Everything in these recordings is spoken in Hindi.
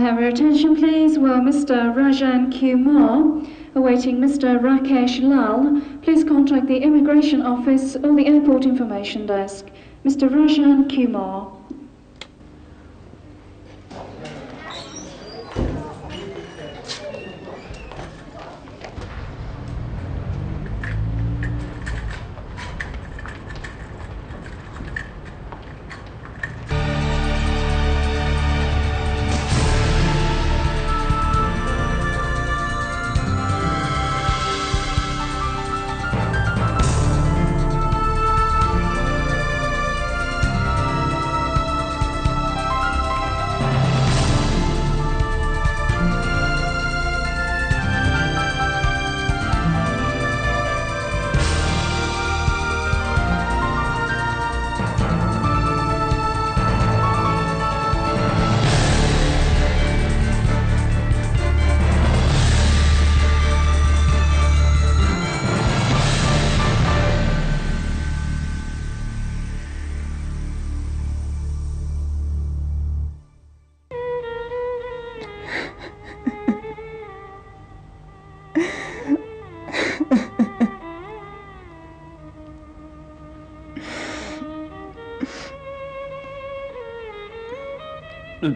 have your attention, please? Well, Mr. Rajan Kumar, awaiting Mr. Rakesh Lal. Please contact the Immigration Office or the Airport Information Desk. Mr. Rajan Kumar.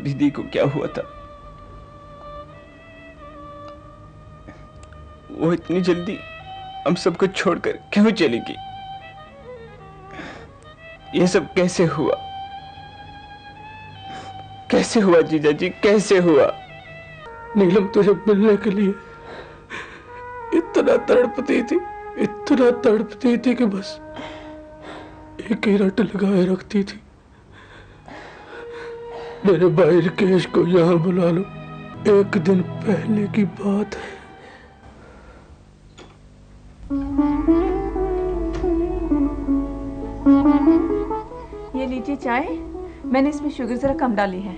दीदी को क्या हुआ था? वो इतनी जल्दी हम सबको छोड़कर क्यों चली गई? ये सब कैसे हुआ? कैसे हुआ जीजा जी, कैसे हुआ? नीलम तुझे मिलने के लिए इतना तड़पती थी कि बस एक ही रट लगाए रखती थी। मेरे भाई राकेश को यहाँ बुला लो, एक दिन पहले की बात है। ये लीजिए चाय, मैंने इसमें शुगर जरा कम डाली है।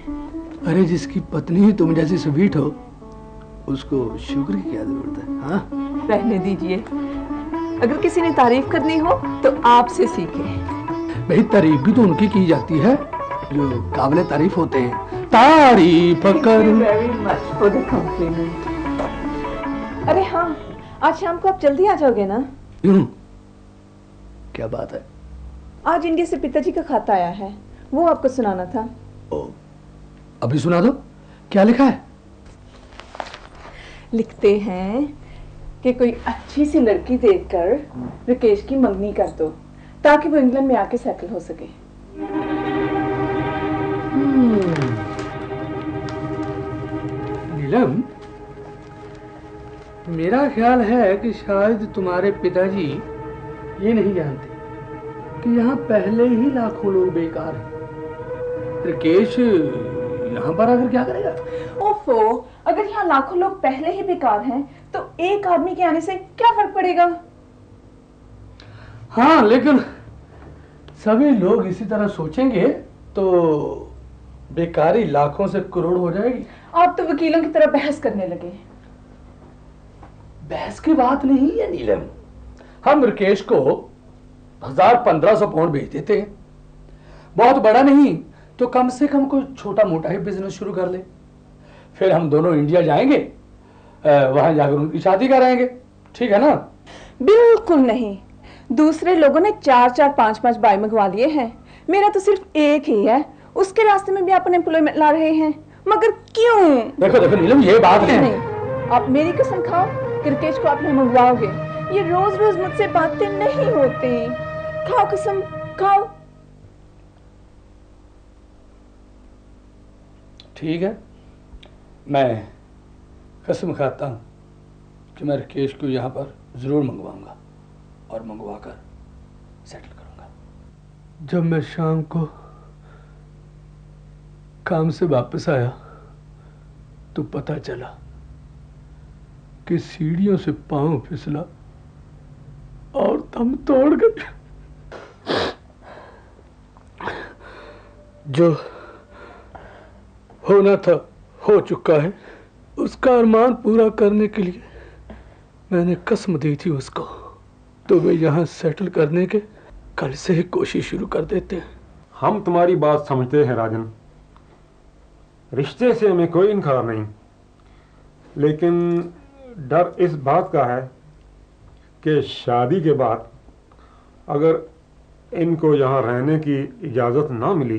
अरे जिसकी पत्नी ही तुम जैसी स्वीट हो, उसको शुगर की क्या जरूरत है? हाँ, रहने दीजिए। अगर किसी ने तारीफ करनी हो तो आपसे सीखे। भाई तारीफ भी तो उनकी की जाती है जो काबिले तारीफ होते हैं। तारीफ करूं। Very much for the compliment. अरे हाँ, आज शाम को आप जल्दी आ जाओगे ना? क्यों? क्या बात है? आज इंडिया से पिताजी का खाता आया है, वो आपको सुनाना था। ओ, अभी सुना दो। क्या लिखा है? लिखते हैं कि कोई अच्छी सी लड़की देखकर राकेश की मंगनी कर दो ताकि वो इंग्लैंड में आके सेटल हो सके। नीलम, मेरा ख्याल है कि शायद तुम्हारे पिताजी ये नहीं जानते कि यहाँ पहले ही लाखों लोग बेकार हैं। राकेश यहाँ पर आकर क्या करेगा? ओफो, अगर यहाँ लाखों लोग पहले ही बेकार हैं तो एक आदमी के आने से क्या फर्क पड़ेगा? हाँ, लेकिन सभी लोग इसी तरह सोचेंगे तो बेकारी लाखों से करोड़ हो जाएगी। आप तो वकीलों की तरह बहस करने लगे। बहस की बात नहीं है नीलम, हम राकेश को 1000-1500 पाउंड भेज देते हैं। बहुत बड़ा नहीं तो कम से कम कोई छोटा मोटा ही बिजनेस शुरू कर ले। फिर हम दोनों इंडिया जाएंगे, वहां जाकर उनकी शादी कराएंगे। ठीक है ना? बिल्कुल नहीं, दूसरे लोगों ने 4-4, 5-5 बाई मंगवा लिए हैं, मेरा तो सिर्फ एक ही है। उसके रास्ते में भी आप एम्प्लॉयमेंट ला रहे हैं, मगर क्यों? देखो देखो नीलम, ये बात नहीं, आप मेरी कसम खाओ कि राकेश को आप नहीं मंगवाओगे। ये रोज रोज मुझसे बातें नहीं होती। खाओ कसम, खाओ। ठीक है, मैं कसम खाता हूं कि मैं राकेश को यहाँ पर जरूर मंगवाऊंगा और मंगवाकर सेटल करूंगा। जब मैं शाम को काम से वापस आया तो पता चला कि सीढ़ियों से पांव फिसला और दम तोड़ गए। जो होना था हो चुका है। उसका अरमान पूरा करने के लिए मैंने कसम दी थी उसको। तो वे यहाँ सेटल करने के कल से ही कोशिश शुरू कर देते हैं। हम तुम्हारी बात समझते हैं राजन, रिश्ते से हमें कोई इनकार नहीं, लेकिन डर इस बात का है कि शादी के बाद अगर इनको यहाँ रहने की इजाज़त ना मिली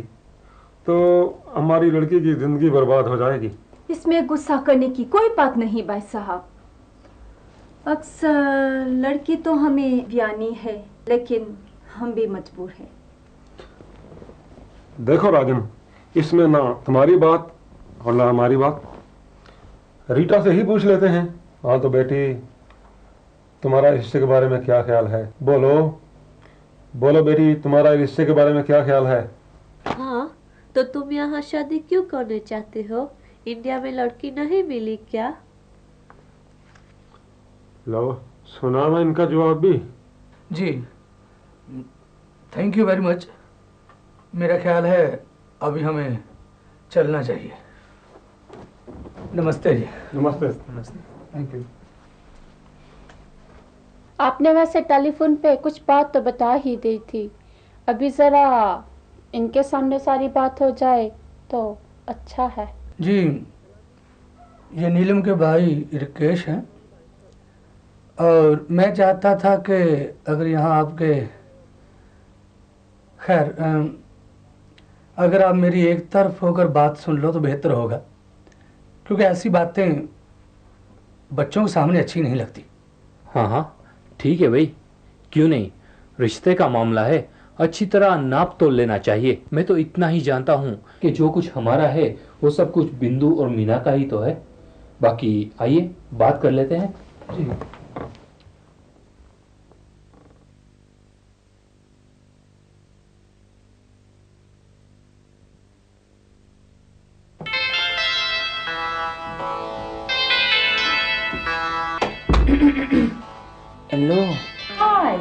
तो हमारी लड़की की ज़िंदगी बर्बाद हो जाएगी। इसमें गुस्सा करने की कोई बात नहीं भाई साहब। अक्सर लड़की तो हमें ब्यानी है, लेकिन हम भी मजबूर हैं। देखो राजन, इसमें ना तुम्हारी बात और ना हमारी बात। रीटा से ही पूछ लेते हैं। हाँ तो बेटी, तुम्हारा रिश्ते के बारे में क्या ख्याल है? बोलो बोलो बेटी, तुम्हारा रिश्ते के बारे में क्या ख्याल है? हाँ, तो तुम यहाँ शादी क्यों करना चाहते हो? इंडिया में लड़की नहीं मिली क्या? लो, सुना ना इनका जवाब भी। जी, थैंक यू वेरी मच। मेरा ख्याल है अभी हमें चलना चाहिए। नमस्ते जी। नमस्ते। नमस्ते, थैंक यू। आपने वैसे टेलीफोन पे कुछ बात तो बता ही दी थी, अभी ज़रा इनके सामने सारी बात हो जाए तो अच्छा है। जी, ये नीलम के भाई रिकेश हैं और मैं चाहता था कि अगर यहाँ आपके, खैर अगर आप मेरी एक तरफ होकर बात सुन लो तो बेहतर होगा, क्योंकि ऐसी बातें बच्चों के सामने अच्छी नहीं लगती। हाँ हाँ ठीक है भाई, क्यों नहीं, रिश्ते का मामला है, अच्छी तरह नाप तोल लेना चाहिए। मैं तो इतना ही जानता हूँ कि जो कुछ हमारा है वो सब कुछ बिंदु और मीना का ही तो है। बाकी आइए बात कर लेते हैं। जी। Hello. Hi.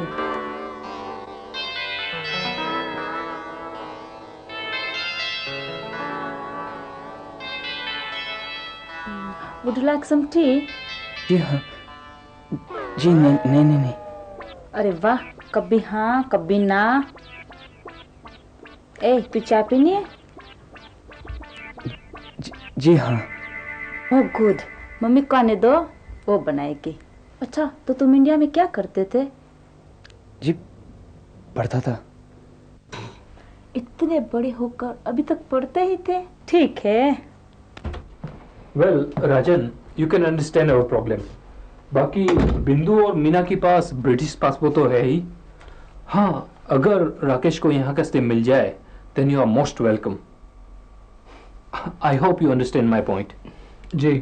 Would you like some tea? जी हाँ। जी नहीं नहीं नहीं नहीं। अरे वाह, कभी हाँ कभी ना। ए, तू चाय पीनी है? जी हाँ। ओह गुड, मम्मी को आने दो, वो बनाएगी। अच्छा, तो तुम इंडिया में क्या करते थे? जी पढ़ता था। इतने बड़े होकर अभी तक पढ़ते ही थे? ठीक है। Well Rajan, you can understand our problem. बाकी बिंदु और मीना के पास ब्रिटिश पासपोर्ट तो है ही। हाँ, अगर राकेश को यहाँ का स्टे मिल जाए then you are most welcome. I hope you understand my point. जी,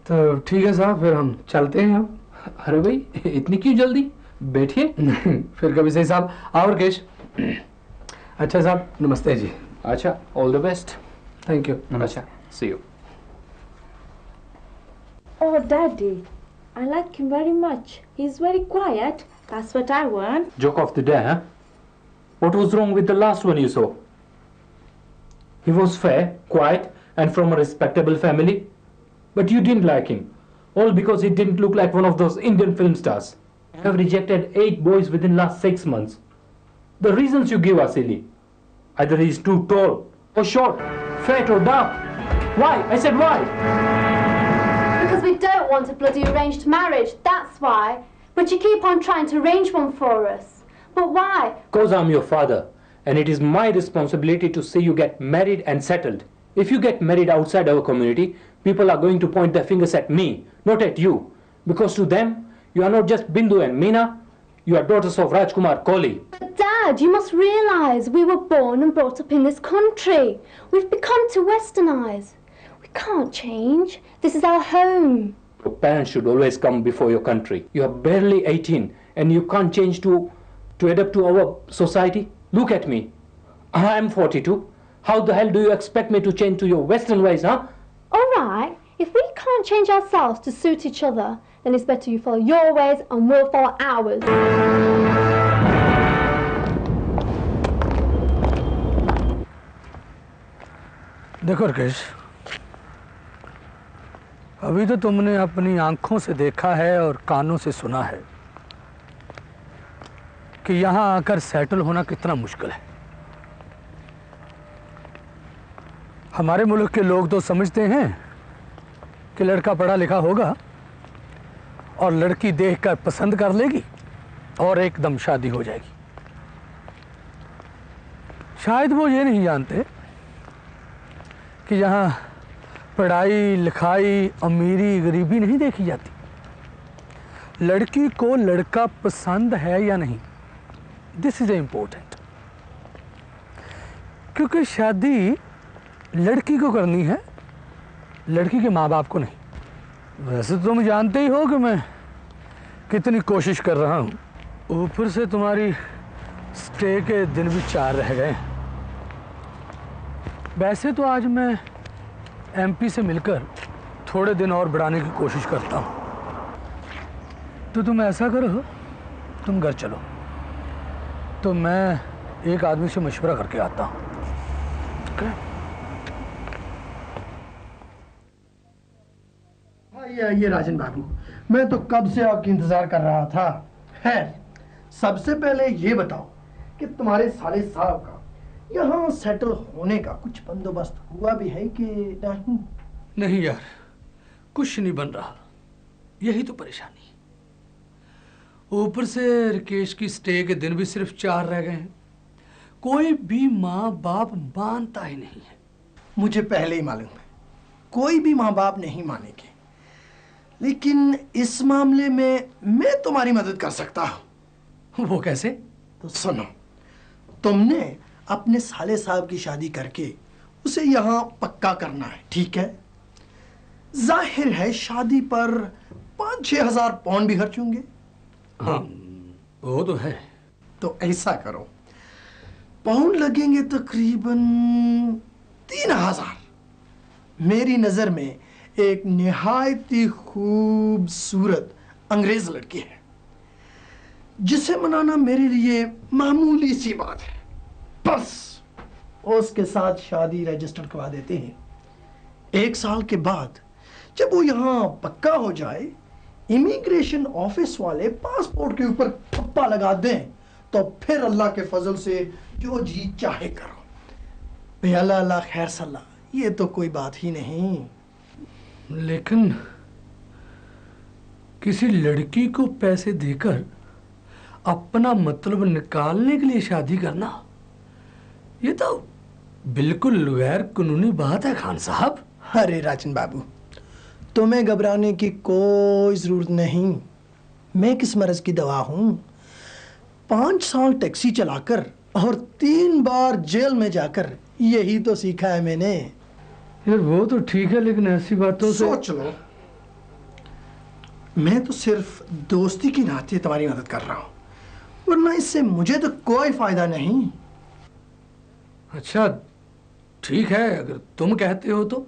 तो ठीक है साहब, फिर हम चलते हैं। हम अरे भाई, इतनी क्यों जल्दी? बैठिए। फिर कभी सही साहब। और केश। अच्छा साहब, नमस्ते जी। अच्छा, all the best. Thank you. अच्छा, सी you. Oh, Daddy, I like him very much. He's very quiet. That's what I want. Joke of the day, huh? What was wrong with the last one you saw? He was fair, quiet, and from a respectable family. But you didn't like him. All because he didn't look like one of those Indian film stars. You have rejected 8 boys within last 6 months. The reasons you give are silly. Either he is too tall, or short, fat or dark. Why? I said why? Because we don't want a bloody arranged marriage, that's why. But you keep on trying to arrange one for us. But why? Because I'm your father, and it is my responsibility to see you get married and settled. If you get married outside our community, people are going to point their fingers at me, not at you. Because to them, you are not just Bindu and Meena, you are daughters of Rajkumar Kohli. But Dad, you must realise we were born and brought up in this country. We've become too westernised. We can't change. This is our home. Your parents should always come before your country. You are barely 18 and you can't change to adapt to our society. Look at me. I am 42. How the hell do you expect me to change to your western ways, huh? All right, if we can't change ourselves to suit each other, then it's better you follow your ways and we'll follow ours. देखो राकेश, अभी तो तुमने अपनी आंखों से देखा है और कानों से सुना है कि यहाँ आकर सेटल होना कितना मुश्किल है। हमारे मुल्क के लोग तो समझते हैं कि लड़का पढ़ा लिखा होगा और लड़की देखकर पसंद कर लेगी और एकदम शादी हो जाएगी। शायद वो ये नहीं जानते कि यहाँ पढ़ाई लिखाई अमीरी गरीबी नहीं देखी जाती। लड़की को लड़का पसंद है या नहीं, दिस इज इम्पोर्टेंट। क्योंकि शादी लड़की को करनी है, लड़की के माँ बाप को नहीं। वैसे तुम जानते ही हो कि मैं कितनी कोशिश कर रहा हूँ, ऊपर से तुम्हारी स्टे के दिन भी 4 रह गए। वैसे तो आज मैं एमपी से मिलकर थोड़े दिन और बढ़ाने की कोशिश करता हूँ। तो तुम ऐसा करो, तुम घर चलो, तो मैं एक आदमी से मशवरा करके आता हूँ। आइए राजन बाबू, मैं तो कब से आपकी इंतजार कर रहा था। है, सबसे पहले ये बताओ कि तुम्हारे साले साहब का यहाँ सेटल होने का कुछ बंदोबस्त हुआ भी है कि नहीं? नहीं यार, कुछ नहीं बन रहा, यही तो परेशानी। ऊपर से राकेश की स्टे के दिन भी सिर्फ 4 रह गए हैं। कोई भी माँ बाप मानता ही नहीं है। मुझे पहले ही मालूम है, कोई भी माँ बाप नहीं मानेंगे, लेकिन इस मामले में मैं तुम्हारी मदद कर सकता हूँ। वो कैसे? तो सुनो, तुमने अपने साले साहब की शादी करके उसे यहाँ पक्का करना है, ठीक है? जाहिर है शादी पर 5-6 हजार पाउंड भी खर्च होंगे। हाँ, वो तो है। तो ऐसा करो, पाउंड लगेंगे तकरीबन 3000। मेरी नजर में एक निहायत ही खूबसूरत अंग्रेज लड़की है, जिसे मनाना मेरे लिए मामूली सी बात है। बस उसके साथ शादी रजिस्टर करवा देते हैं। 1 साल के बाद जब वो यहाँ पक्का हो जाए, इमिग्रेशन ऑफिस वाले पासपोर्ट के ऊपर ठप्पा लगा दें, तो फिर अल्लाह के फजल से जो जी चाहे करो। भे अल्लाह अल्लाह खैर सल्ला, ये तो कोई बात ही नहीं। लेकिन किसी लड़की को पैसे देकर अपना मतलब निकालने के लिए शादी करना, ये तो बिल्कुल गैर कानूनी बात है खान साहब। अरे राजन बाबू, तुम्हें घबराने की कोई जरूरत नहीं। मैं किस मर्ज की दवा हूं? 5 साल टैक्सी चलाकर और 3 बार जेल में जाकर यही तो सीखा है मैंने। यार वो तो ठीक है, लेकिन ऐसी बातों से सोच लो, मैं तो सिर्फ दोस्ती की नाते तुम्हारी मदद कर रहा हूं, वरना इससे मुझे तो कोई फायदा नहीं। अच्छा ठीक है, अगर तुम कहते हो तो।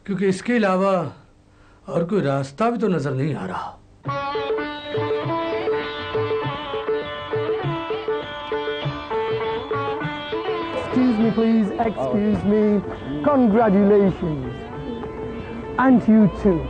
क्योंकि इसके अलावा और कोई रास्ता भी तो नजर नहीं आ रहा। Excuse me, please. Excuse me. Congratulations. And you too.